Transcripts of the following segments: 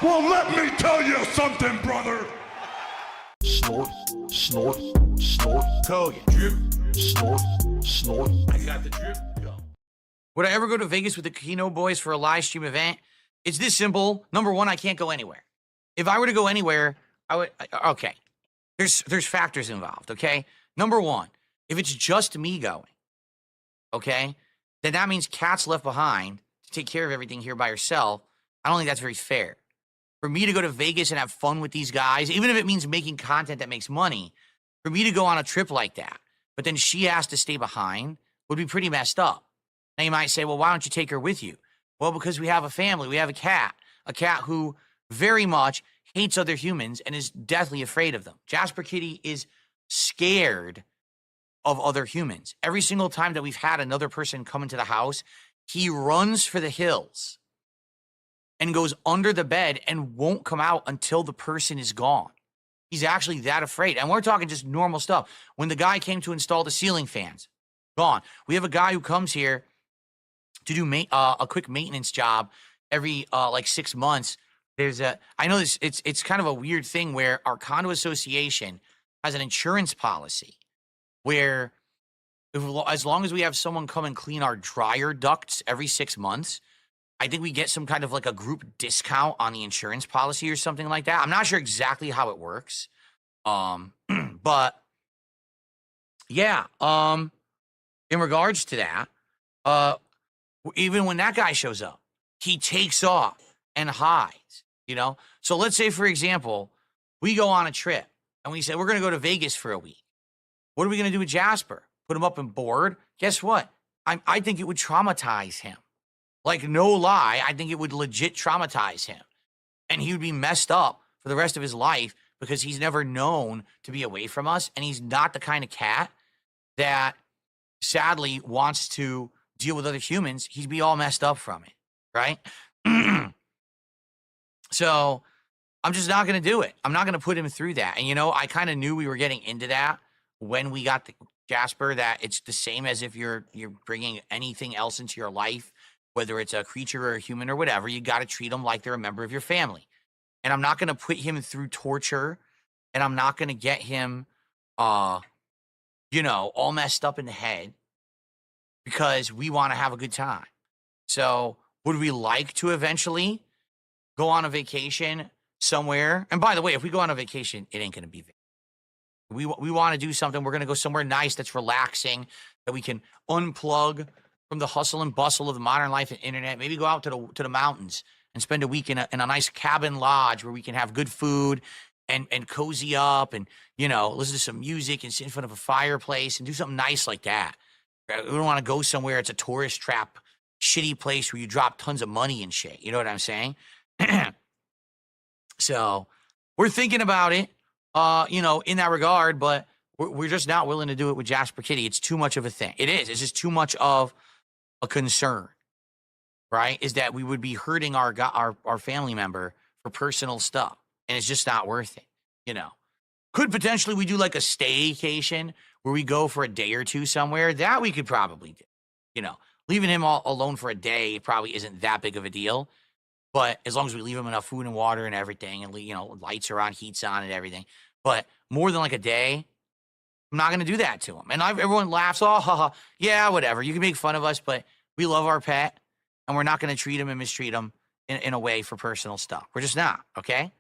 Well, let me tell you something, brother. Snort, snort, snort. Kogan. Drip. Snort, snort. I got the drip. Go. Would I ever go to Vegas with the Kino boys for a live stream event? It's this simple. Number one, I can't go anywhere. If I were to go anywhere, I would. Okay, there's factors involved. Okay, number one, if it's just me going, okay, then that means Kat's left behind to take care of everything here by herself. I don't think that's very fair. For me to go to Vegas and have fun with these guys, even if it means making content that makes money, for me to go on a trip like that, but then she has to stay behind, would be pretty messed up. Now you might say, well, why don't you take her with you? Well, because we have a family. We have a cat who very much hates other humans and is deathly afraid of them. Jasper Kitty is scared of other humans. Every single time that we've had another person come into the house, he runs for the hills and goes under the bed and won't come out until the person is gone. He's actually that afraid. And we're talking just normal stuff. When the guy came to install the ceiling fans, gone. We have a guy who comes here to do a quick maintenance job every like 6 months. I know this, it's kind of a weird thing where our condo association has an insurance policy where as long as we have someone come and clean our dryer ducts every 6 months, I think we get some kind of like a group discount on the insurance policy or something like that. I'm not sure exactly how it works. But yeah, in regards to that, even when that guy shows up, he takes off and hides, you know? So let's say, for example, we go on a trip and we say, we're going to go to Vegas for a week. What are we going to do with Jasper? Put him up and board? Guess what? I think it would traumatize him. Like, no lie, I think it would legit traumatize him. And he would be messed up for the rest of his life because he's never known to be away from us. And he's not the kind of cat that sadly wants to deal with other humans. He'd be all messed up from it, right? So I'm just not going to do it. I'm not going to put him through that. And, you know, I kind of knew we were getting into that when we got the Jasper, that it's the same as if you're bringing anything else into your life, whether it's a creature or a human or whatever. You got to treat them like they're a member of your family. And I'm not going to put him through torture, and I'm not going to get him, you know, all messed up in the head because we want to have a good time. So would we like to eventually go on a vacation somewhere? And by the way, if we go on a vacation, it ain't going to be vacation. We want to do something. We're going to go somewhere nice that's relaxing, that we can unplug from the hustle and bustle of the modern life and internet. Maybe go out to the mountains and spend a week in a nice cabin lodge where we can have good food and cozy up and, you know, listen to some music and sit in front of a fireplace and do something nice like that. We don't want to go somewhere it's a tourist trap, shitty place where you drop tons of money and shit. You know what I'm saying? So we're thinking about it, you know, in that regard, but we're just not willing to do it with Jasper Kitty. It's too much of a thing. It is. It's just too much of a concern, right? Is that we would be hurting our family member for personal stuff, and it's just not worth it, you know. Could potentially we do like a staycation where we go for a day or two somewhere? That we could probably do, you know. Leaving him all alone for a day probably isn't that big of a deal, but as long as we leave him enough food and water and everything, and, you know, lights are on, heat's on and everything. But more than like a day, I'm not going to do that to him. And everyone laughs, oh, haha, yeah, whatever. You can make fun of us, but we love our pet, and we're not going to treat him and mistreat him in a way for personal stuff. We're just not, okay?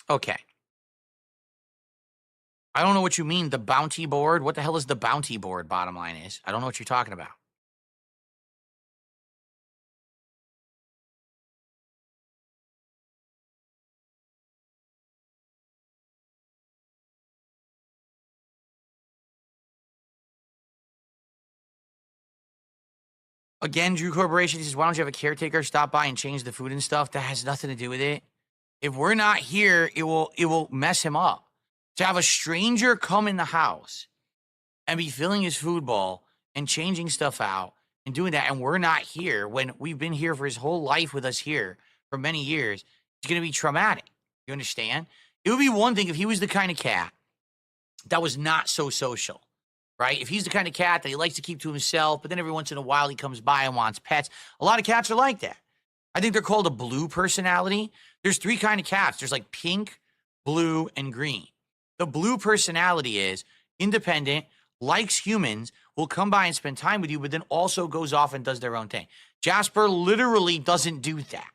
Okay. I don't know what you mean, the bounty board. What the hell is the bounty board, bottom line is? I don't know what you're talking about. Again, Drew Corporation, he says, why don't you have a caretaker stop by and change the food and stuff? That has nothing to do with it. If we're not here, it will mess him up. To have a stranger come in the house and be filling his food bowl and changing stuff out and doing that, and we're not here when we've been here for his whole life with us here for many years is going to be traumatic. You understand? It would be one thing if he was the kind of cat that was not so social, right? If he's the kind of cat that he likes to keep to himself, but then every once in a while he comes by and wants pets. A lot of cats are like that. I think they're called a blue personality. There's 3 kind of cats. There's like pink, blue, and green. The blue personality is independent, likes humans, will come by and spend time with you, but then also goes off and does their own thing. Jasper literally doesn't do that.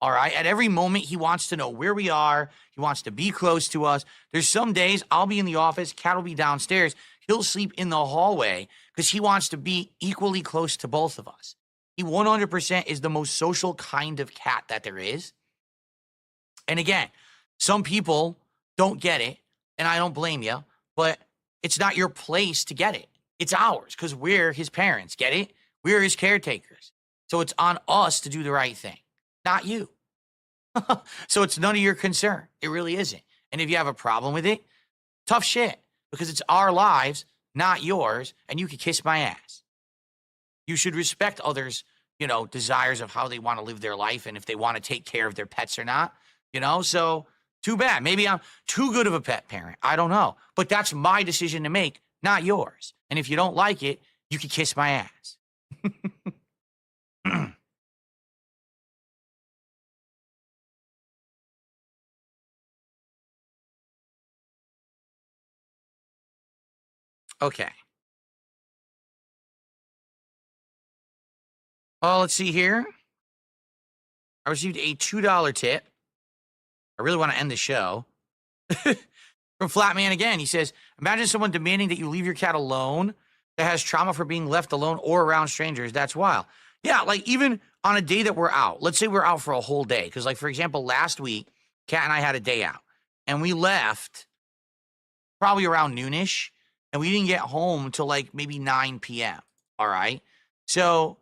All right. At every moment, he wants to know where we are. He wants to be close to us. There's some days I'll be in the office, Cat will be downstairs. He'll sleep in the hallway because he wants to be equally close to both of us. He 100% is the most social kind of cat that there is. And again, some people don't get it, and I don't blame you, but it's not your place to get it. It's ours because we're his parents. Get it? We're his caretakers. So it's on us to do the right thing, not you. So it's none of your concern. It really isn't. And if you have a problem with it, tough shit, because it's our lives, not yours, and you can kiss my ass. You should respect others, desires of how they want to live their life and if they want to take care of their pets or not, so too bad. Maybe I'm too good of a pet parent. I don't know. But that's my decision to make, not yours. And if you don't like it, you can kiss my ass. Okay. Oh, let's see here. I received a $2 tip. I really want to end the show. From Flatman again. He says, imagine someone demanding that you leave your cat alone that has trauma for being left alone or around strangers. That's wild. Yeah, like even on a day that we're out. Let's say we're out for a whole day. Because like, for example, last week, Kat and I had a day out. And we left probably around noonish. And we didn't get home till like maybe 9 p.m. All right. So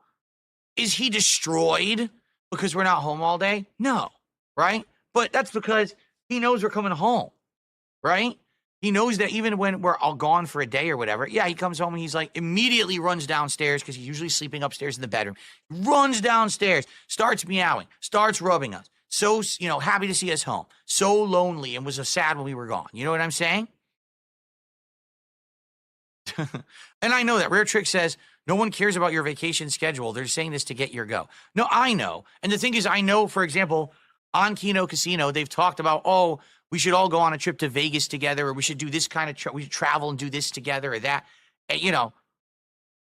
is he destroyed because we're not home all day? No. Right. But that's because he knows we're coming home. Right. He knows that even when we're all gone for a day or whatever. Yeah. He comes home and he's like immediately runs downstairs because he's usually sleeping upstairs in the bedroom. Runs downstairs, starts meowing, starts rubbing us. So, happy to see us home. So lonely and was sad when we were gone. You know what I'm saying? And I know that Rare Trick says no one cares about your vacation schedule. They're saying this to get your go. No, I know. And the thing is, I know, for example, on Kino Casino, they've talked about, oh, we should all go on a trip to Vegas together, or we should do this kind of we should travel and do this together or that. And,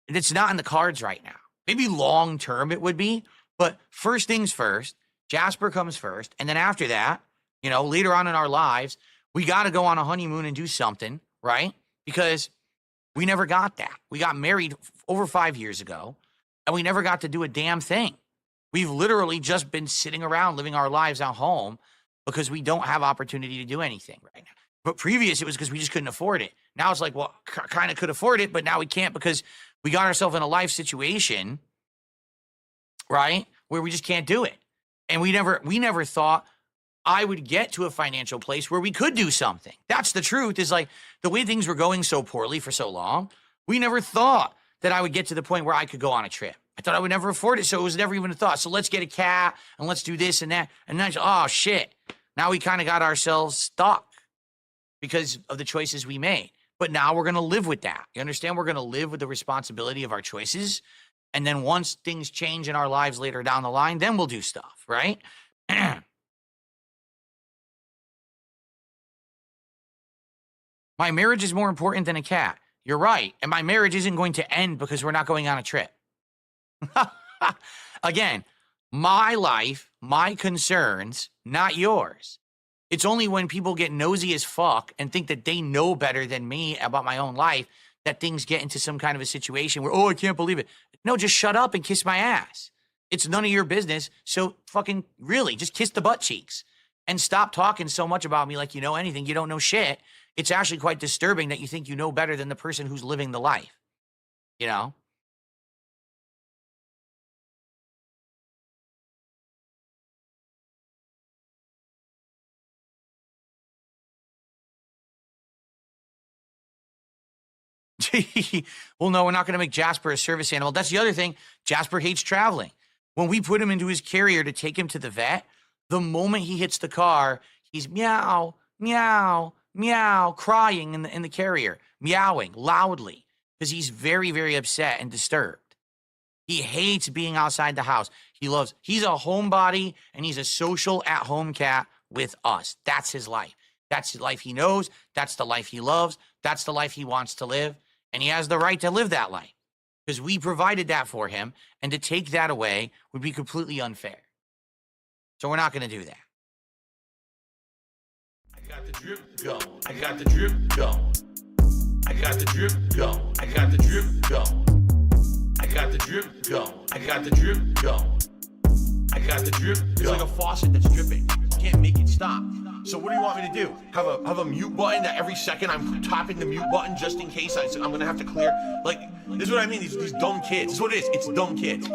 it's not in the cards right now. Maybe long term it would be, but first things first, Jasper comes first. And then after that, later on in our lives, we got to go on a honeymoon and do something, right? Because we never got that. We got married over 5 years ago, and we never got to do a damn thing. We've literally just been sitting around living our lives at home because we don't have opportunity to do anything right now. But previous, it was because we just couldn't afford it. Now it's like, well, kind of could afford it, but now we can't because we got ourselves in a life situation, right, where we just can't do it. And we never thought I would get to a financial place where we could do something. That's the truth, is like the way things were going so poorly for so long, we never thought that I would get to the point where I could go on a trip. I thought I would never afford it, so it was never even a thought. So let's get a cat and let's do this and that. And then, oh shit, now we kind of got ourselves stuck because of the choices we made. But now we're going to live with that. You understand? We're going to live with the responsibility of our choices. And then once things change in our lives later down the line, then we'll do stuff, right? My marriage is more important than a cat. You're right. And my marriage isn't going to end because we're not going on a trip. Again, my life, my concerns, not yours. It's only when people get nosy as fuck and think that they know better than me about my own life that things get into some kind of a situation where, oh, I can't believe it. No, just shut up and kiss my ass. It's none of your business. So fucking really, just kiss the butt cheeks and stop talking so much about me like you know anything. You don't know shit. It's actually quite disturbing that you think you know better than the person who's living the life, you know? Well, no, we're not going to make Jasper a service animal. That's the other thing. Jasper hates traveling. When we put him into his carrier to take him to the vet, the moment he hits the car, he's meow, meow, meow, crying in the carrier, meowing loudly because he's very, very upset and disturbed. He hates being outside the house. He's a homebody and he's a social at-home cat with us. That's his life. That's the life he knows. That's the life he loves. That's the life he wants to live. And he has the right to live that life because we provided that for him. And to take that away would be completely unfair. So we're not going to do that. I got the drip going. I got the drip going. I got the drip going. I got the drip going. I got the drip going. I got the drip going. I got the drip going. It's like a faucet that's dripping. You can't make it stop. So what do you want me to do? Have a mute button that every second I'm tapping the mute button just in case I'm gonna have to clear? Like, this is what I mean, these dumb kids. This is what it is, it's dumb kids.